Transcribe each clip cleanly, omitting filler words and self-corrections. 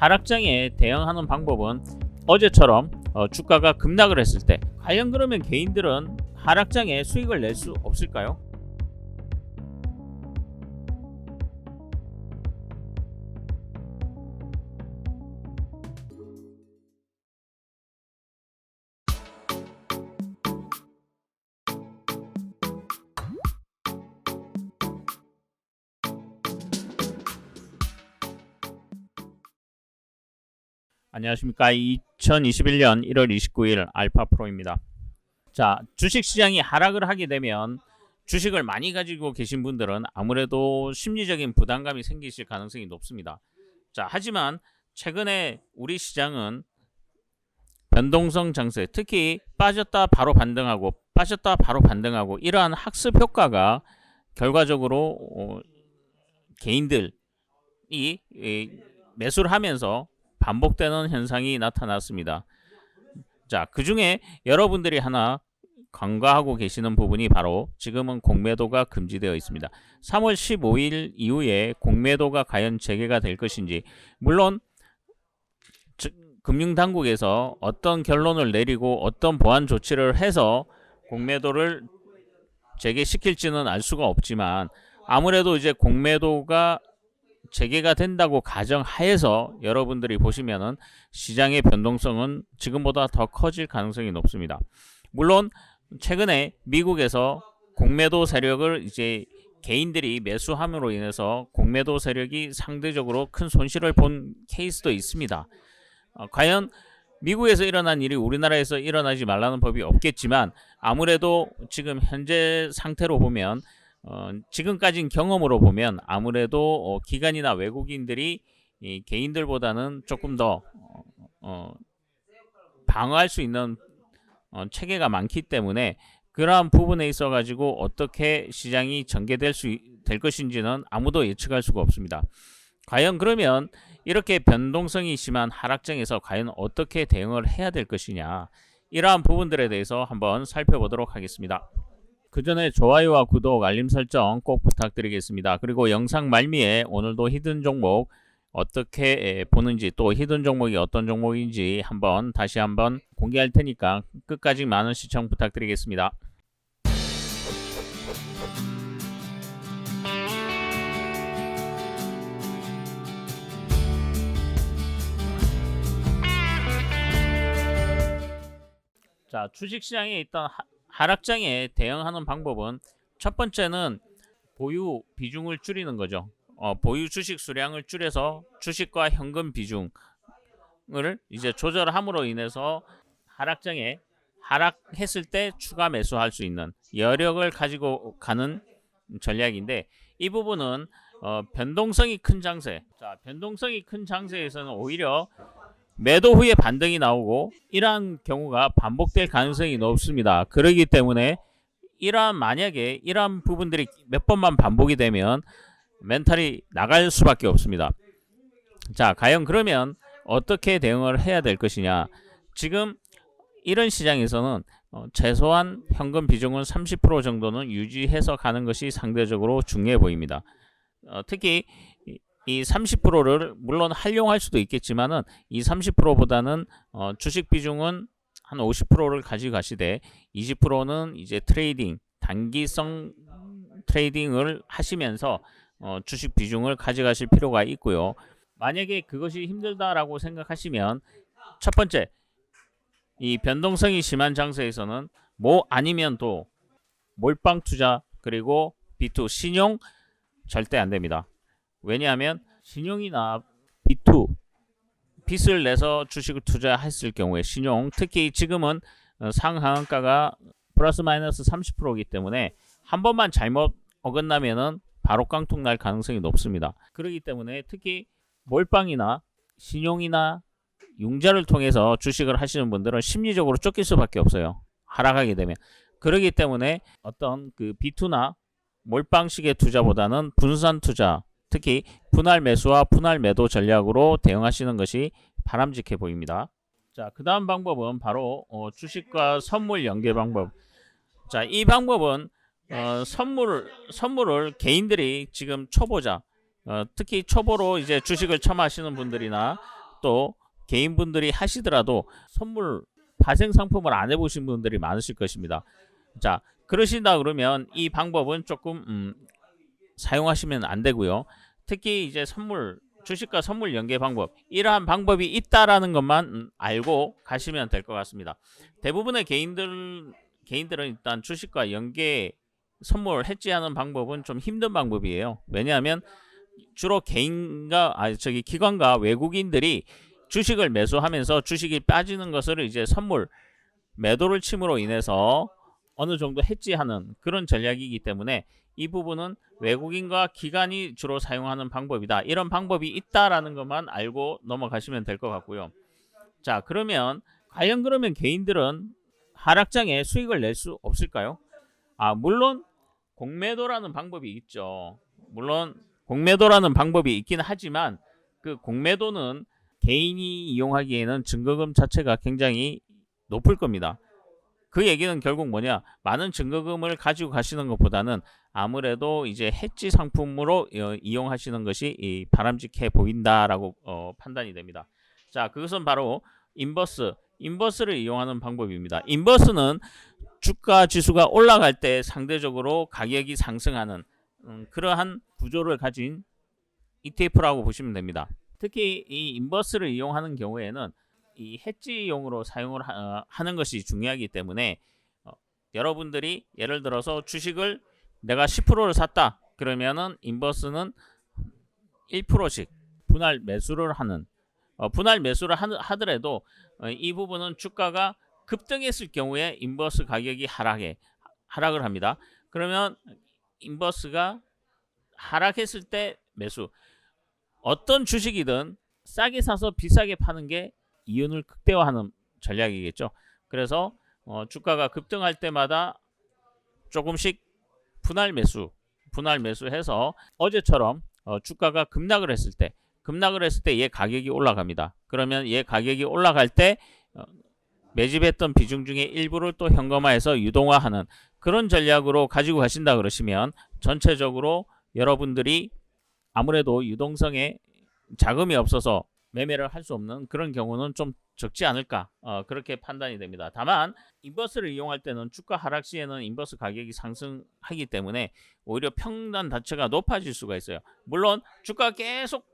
하락장에 대응하는 방법은 어제처럼 주가가 급락을 했을 때 과연 그러면 개인들은 하락장에 수익을 낼 수 없을까요? 안녕하십니까. 2021년 1월 29일 알파프로입니다. 자, 주식시장이 하락을 하게 되면 주식을 많이 가지고 계신 분들은 아무래도 심리적인 부담감이 생기실 가능성이 높습니다. 자, 하지만 최근에 우리 시장은 변동성 장세, 특히 빠졌다 바로 반등하고 빠졌다 바로 반등하고 이러한 학습 효과가 결과적으로 개인들이 매수를 하면서 반복되는 현상이 나타났습니다. 자, 그 중에 여러분들이 하나 간과하고 계시는 부분이 바로 지금은 공매도가 금지되어 있습니다. 3월 15일 이후에 공매도가 과연 재개가 될 것인지, 물론 금융당국에서 어떤 결론을 내리고 어떤 보완 조치를 해서 공매도를 재개시킬지는 알 수가 없지만, 아무래도 이제 공매도가 재개가 된다고 가정하에서 여러분들이 보시면은 시장의 변동성은 지금보다 더 커질 가능성이 높습니다. 물론 최근에 미국에서 공매도 세력을 이제 개인들이 매수함으로 인해서 공매도 세력이 상대적으로 큰 손실을 본 케이스도 있습니다. 과연 미국에서 일어난 일이 우리나라에서 일어나지 말라는 법이 없겠지만, 아무래도 지금 현재 상태로 보면 지금까진 경험으로 보면 아무래도 기관이나 외국인들이 개인들보다는 조금 더 방어할 수 있는 체계가 많기 때문에 그러한 부분에 있어 가지고 어떻게 시장이 전개될 될 것인지는 아무도 예측할 수가 없습니다. 과연 그러면 이렇게 변동성이 심한 하락장에서 과연 어떻게 대응을 해야 될 것이냐, 이러한 부분들에 대해서 한번 살펴보도록 하겠습니다. 그 전에 좋아요와 구독, 알림 설정 꼭 부탁드리겠습니다. 그리고 영상 말미에 오늘도 히든 종목 어떻게 보는지, 또 히든 종목이 어떤 종목인지 다시 한번 공개할 테니까 끝까지 많은 시청 부탁드리겠습니다. 자, 주식시장에 있던 하락장에 대응하는 방법은 첫 번째는 보유 비중을 줄이는 거죠. 보유 주식 수량을 줄여서 주식과 현금 비중을 이제 조절함으로 인해서 하락장에 하락했을 때 추가 매수할 수 있는 여력을 가지고 가는 전략인데, 이 부분은 변동성이 큰 장세. 자, 변동성이 큰 장세에서는 오히려 매도 후에 반등이 나오고 이러한 경우가 반복될 가능성이 높습니다. 그렇기 때문에 만약에 이러한 부분들이 몇 번만 반복이 되면 멘탈이 나갈 수밖에 없습니다. 자, 과연 그러면 어떻게 대응을 해야 될 것이냐. 지금 이런 시장에서는 최소한 현금 비중은 30% 정도는 유지해서 가는 것이 상대적으로 중요해 보입니다. 특히 이 30%를 물론 활용할 수도 있겠지만은 이 30%보다는 주식 비중은 한 50%를 가지고 가시되 20%는 이제 트레이딩, 단기성 트레이딩을 하시면서 주식 비중을 가져가실 필요가 있고요. 만약에 그것이 힘들다라고 생각하시면 첫 번째, 이 변동성이 심한 장세에서는 아니면 또 몰빵 투자, 그리고 B2 신용 절대 안 됩니다. 왜냐하면 신용이나 B2 빚을 내서 주식을 투자했을 경우에 신용, 특히 지금은 상한가가 플러스 마이너스 30%이기 때문에 한 번만 잘못 어긋나면은 바로 깡통 날 가능성이 높습니다. 그렇기 때문에 특히 몰빵이나 신용이나 융자를 통해서 주식을 하시는 분들은 심리적으로 쫓길 수밖에 없어요. 하락하게 되면. 그렇기 때문에 어떤 그 B2나 몰빵식의 투자보다는 분산 투자, 특히 분할 매수와 분할 매도 전략으로 대응하시는 것이 바람직해 보입니다. 자, 그 다음 방법은 바로 주식과 선물 연계 방법. 자, 이 방법은 선물을 개인들이 지금 초보자, 특히 초보로 이제 주식을 처음 하시는 분들이나 또 개인분들이 하시더라도 선물 파생 상품을 안 해보신 분들이 많으실 것입니다. 자, 그러신다 그러면 이 방법은 조금 사용하시면 안 되고요. 특히 이제 주식과 선물 연계 방법, 이러한 방법이 있다라는 것만 알고 가시면 될 것 같습니다. 대부분의 개인들은 일단 주식과 연계 선물 해지하는 방법은 좀 힘든 방법이에요. 왜냐하면 주로 기관과 외국인들이 주식을 매수하면서 주식이 빠지는 것을 이제 선물 매도를 침으로 인해서 어느 정도 해지하는 그런 전략이기 때문에 이 부분은 외국인과 기관이 주로 사용하는 방법이다. 이런 방법이 있다라는 것만 알고 넘어가시면 될 것 같고요. 자, 그러면 과연 개인들은 하락장에 수익을 낼 수 없을까요? 물론 공매도라는 방법이 있죠. 물론 공매도라는 방법이 있긴 하지만 그 공매도는 개인이 이용하기에는 증거금 자체가 굉장히 높을 겁니다. 그 얘기는 결국 뭐냐? 많은 증거금을 가지고 가시는 것보다는 아무래도 이제 해지 상품으로 이용하시는 것이 바람직해 보인다라고 판단이 됩니다. 자, 그것은 바로 인버스를 이용하는 방법입니다. 인버스는 주가 지수가 올라갈 때 상대적으로 가격이 상승하는 그러한 구조를 가진 ETF라고 보시면 됩니다. 특히 이 인버스를 이용하는 경우에는 이 해지용으로 사용을 하는 것이 중요하기 때문에 여러분들이 예를 들어서 주식을 내가 10%를 샀다 그러면은 인버스는 1%씩 분할 매수를 하는 분할 매수를 하더라도 이 부분은 주가가 급등했을 경우에 인버스 가격이 하락을 합니다. 그러면 인버스가 하락했을 때 매수. 어떤 주식이든 싸게 사서 비싸게 파는 게 이윤을 극대화하는 전략이겠죠. 그래서 주가가 급등할 때마다 조금씩 분할 매수해서 어제처럼 주가가 급락을 했을 때 얘 가격이 올라갑니다. 그러면 얘 가격이 올라갈 때 매집했던 비중 중에 일부를 또 현금화해서 유동화하는 그런 전략으로 가지고 가신다 그러시면 전체적으로 여러분들이 아무래도 유동성에 자금이 없어서 매매를 할 수 없는 그런 경우는 좀 적지 않을까 그렇게 판단이 됩니다. 다만 인버스를 이용할 때는 주가 하락 시에는 인버스 가격이 상승하기 때문에 오히려 평단 자체가 높아질 수가 있어요. 물론 주가가 계속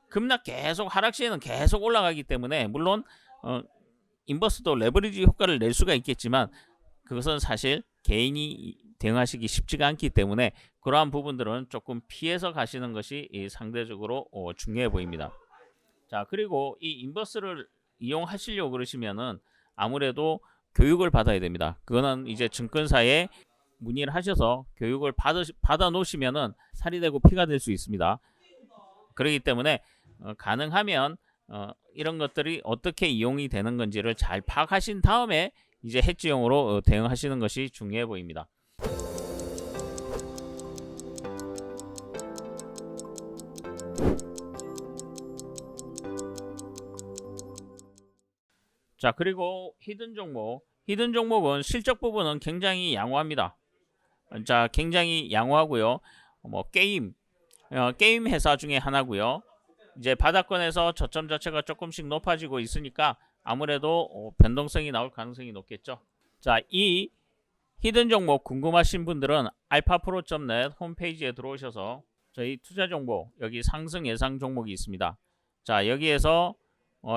급락 계속 하락 시에는 계속 올라가기 때문에 물론 인버스도 레버리지 효과를 낼 수가 있겠지만 그것은 사실 개인이 대응하시기 쉽지가 않기 때문에 그러한 부분들은 조금 피해서 가시는 것이 상대적으로 중요해 보입니다. 자, 그리고 이 인버스를 이용하시려고 그러시면은 아무래도 교육을 받아야 됩니다. 그거는 이제 증권사에 문의를 하셔서 교육을 받아 놓으시면은 살이 되고 피가 될 수 있습니다. 그렇기 때문에 가능하면 이런 것들이 어떻게 이용이 되는 건지를 잘 파악하신 다음에 이제 해지용으로 대응하시는 것이 중요해 보입니다. 자, 그리고 히든 종목은 실적 부분은 굉장히 양호합니다. 자, 굉장히 양호하고요. 게임 회사 중에 하나고요. 이제 바닥권에서 저점 자체가 조금씩 높아지고 있으니까 아무래도 변동성이 나올 가능성이 높겠죠. 자, 이 히든 종목 궁금하신 분들은 alphapro.net 홈페이지에 들어오셔서 저희 투자 정보 여기 상승 예상 종목이 있습니다. 자, 여기에서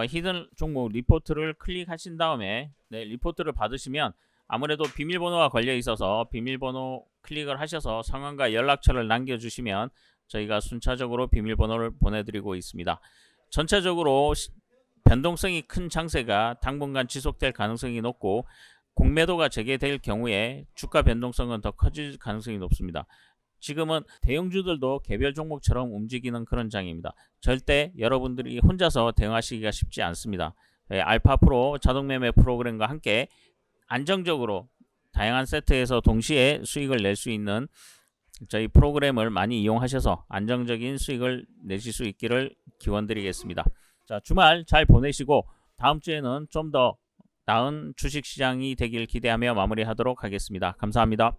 히든 종목 리포트를 클릭하신 다음에 리포트를 받으시면 아무래도 비밀번호가 걸려 있어서 비밀번호 클릭을 하셔서 성함과 연락처를 남겨주시면 저희가 순차적으로 비밀번호를 보내드리고 있습니다. 전체적으로 변동성이 큰 장세가 당분간 지속될 가능성이 높고 공매도가 재개될 경우에 주가 변동성은 더 커질 가능성이 높습니다. 지금은 대형주들도 개별 종목처럼 움직이는 그런 장입니다. 절대 여러분들이 혼자서 대응하시기가 쉽지 않습니다. 알파프로 자동매매 프로그램과 함께 안정적으로 다양한 세트에서 동시에 수익을 낼 수 있는 저희 프로그램을 많이 이용하셔서 안정적인 수익을 내실 수 있기를 기원드리겠습니다. 자, 주말 잘 보내시고 다음 주에는 좀 더 나은 주식시장이 되길 기대하며 마무리하도록 하겠습니다. 감사합니다.